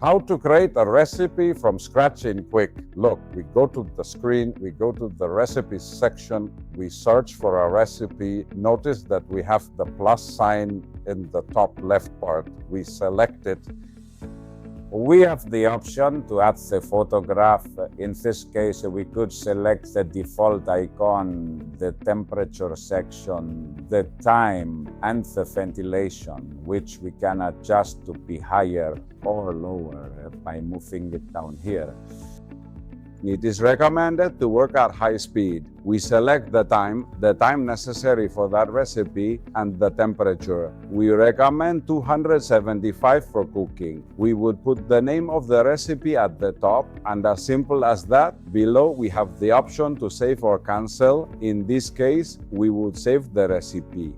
How to create a recipe from scratch in Quick. Look, we go to the screen, we go to the recipes section, we search for a recipe. Notice that we have the plus sign in the top left part. We select it. We have the option to add the photograph. In this case, we could select the default icon, the temperature section, the time, and the ventilation, which we can adjust to be higher or lower by moving it down here. It is recommended to work at high speed. We select the time necessary for that recipe, and the temperature. We recommend 275 for cooking. We would put the name of the recipe at the top, and as simple as that, below we have the option to save or cancel. In this case, we would save the recipe.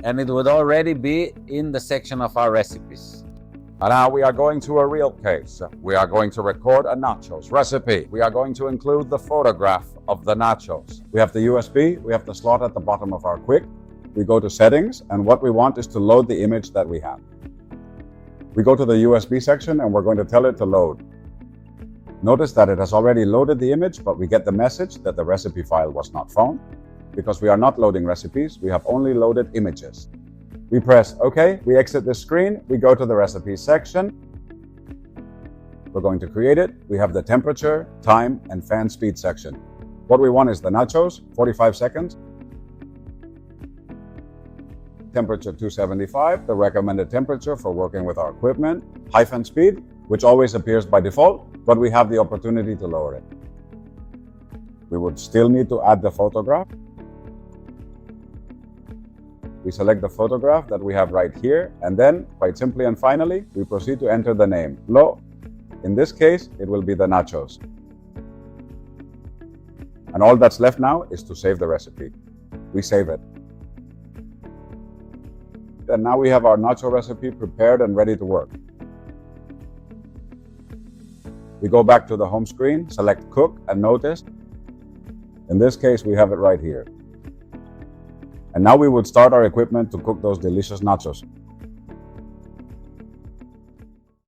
And it would already be in the section of our recipes. And now we are going to a real case. We are going to record a nachos recipe. We are going to include the photograph of the nachos. We have the USB, we have the slot at the bottom of our Quick. We go to settings, and what we want is to load the image that we have. We go to the USB section and we're going to tell it to load. Notice that it has already loaded the image, but we get the message that the recipe file was not found because we are not loading recipes, we have only loaded images. We press OK, we exit the screen, we go to the recipes section. We're going to create it. We have the temperature, time, and fan speed section. What we want is the nachos, 45 seconds. Temperature 275, the recommended temperature for working with our equipment. High fan speed, which always appears by default, but we have the opportunity to lower it. We would still need to add the photograph. We select the photograph that we have right here, and then, quite simply and finally, we proceed to enter the name. In this case, it will be the nachos. And all that's left now is to save the recipe. We save it. And now we have our nacho recipe prepared and ready to work. We go back to the home screen, select Cook, and notice, in this case, we have it right here. And now we would start our equipment to cook those delicious nachos.